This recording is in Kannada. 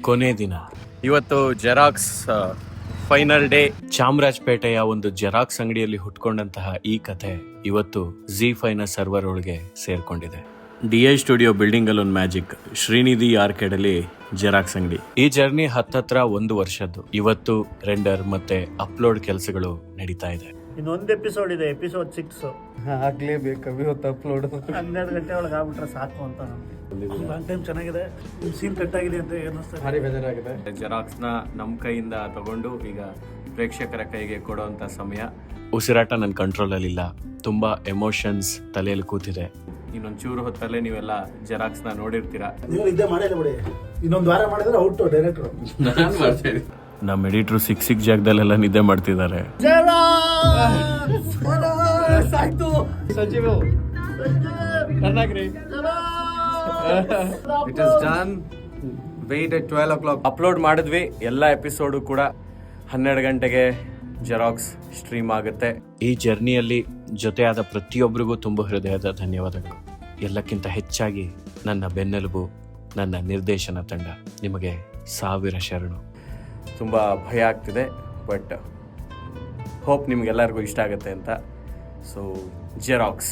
ಕೊನೆ ದಿನ ಇವತ್ತು ಜೆರಾಕ್ಸ್ ಫೈನಲ್ ಡೇ. ಚಾಮರಾಜಪೇಟೆಯ ಒಂದು ಜೆರಾಕ್ಸ್ ಅಂಗಡಿಯಲ್ಲಿ ಹುಟ್ಕೊಂಡಂತಹ ಈ ಕಥೆ ಇವತ್ತು ZEE5ನ ಸರ್ವರ್ ಒಳಗೆ ಸೇರ್ಕೊಂಡಿದೆ. DI ಸ್ಟುಡಿಯೋ ಬಿಲ್ಡಿಂಗ್ ಅಲ್ಲಿ ಒಂದು ಮ್ಯಾಜಿಕ್, ಶ್ರೀನಿಧಿ ಆರ್ಕೇಡ್ ಅಲ್ಲಿ ಜೆರಾಕ್ಸ್ ಅಂಗಡಿ. ಈ ಜರ್ನಿ ಹತ್ತತ್ರ 1 ವರ್ಷದ್ದು. ಇವತ್ತು ರೆಂಡರ್ ಮತ್ತೆ ಅಪ್ಲೋಡ್ ಕೆಲಸಗಳು ನಡೀತಾ ಇದೆ. ಇನ್ನೊಂದು ಎಪಿಸೋಡ್ ಇದೆ, ಎಪಿಸೋಡ್ 6 ಆಗ್ಲೇಬೇಕು. ಇವತ್ತು ಅಪ್ಲೋಡ್ 12 ಗಂಟೆ ಒಳಗೆ ಆಗ್ಬಿಟ್ರೆ ಸಾಕು ಅಂತ ನಮ್ಗೆ. ಲಾಂಗ್ ಟೈಮ್ ಚೆನ್ನಾಗಿದೆ, ಸೀನ್ ಕಟ್ ಆಗಿದೆ ಅಂತ ಏನಿಸ್ತದೆ. ಭಾರಿ ಬೇಜಾರಾಗಿದೆ. ಜೆರಾಕ್ಸ್ ನ ನಮ್ ಕೈಯಿಂದ ತಗೊಂಡು ಈಗ ಪ್ರೇಕ್ಷಕರ ಕೈಗೆ ಕೊಡುವಂತ ಸಮಯ. ಉಸಿರಾಟ ನನ್ನ ಕಂಟ್ರೋಲ್ ಅಲ್ಲಿ ಇಲ್ಲ, ತುಂಬಾ ಎಮೋಷನ್ಸ್ ತಲೆಯಲ್ಲಿ ಕೂತಿದೆ. ಇನ್ನೊಂಚೂರು ಹೊತ್ತಲ್ಲೇ ನೀವೆಲ್ಲ ಜೆರಾಕ್ಸ್ ನ ನೋಡಿರ್ತೀರಾ. ನೀವು ಇದ್ದೇ ಮಾಡಿಲ್ಲ ಬಿಡಿ, ಇನ್ನೊಂದು ವಾರ ಮಾಡಿದ್ರೆ ಔಟ್ ಡೈರೆಕ್ಟರ್. ನಮ್ಮ ಎಡಿಟ್ರು ಸಿಕ್ ಜಾಗದಲ್ಲೆಲ್ಲ ನಿದ್ದೆ ಮಾಡ್ತಿದ್ದಾರೆ. ಸಚಿವ it is done. Wait at 12 o'clock. Upload ಮಾಡಿದ್ವಿ ಎಲ್ಲ ಎಪಿಸೋಡು ಕೂಡ 12 ಗಂಟೆಗೆ ಜೆರಾಕ್ಸ್ ಸ್ಟ್ರೀಮ್ ಆಗುತ್ತೆ. ಈ ಜರ್ನಿಯಲ್ಲಿ ಜೊತೆಯಾದ ಪ್ರತಿಯೊಬ್ಬರಿಗೂ ತುಂಬ ಹೃದಯದ ಧನ್ಯವಾದಗಳು. ಎಲ್ಲಕ್ಕಿಂತ ಹೆಚ್ಚಾಗಿ ನನ್ನ ಬೆನ್ನೆಲುಬು, ನನ್ನ ನಿರ್ದೇಶನ ತಂಡ, ನಿಮಗೆ 1000 ಶರಣು. ತುಂಬ ಭಯ ಆಗ್ತಿದೆ, ಬಟ್ ಹೋಪ್ ನಿಮಗೆಲ್ಲರಿಗೂ ಇಷ್ಟ ಆಗುತ್ತೆ ಅಂತ. So xerox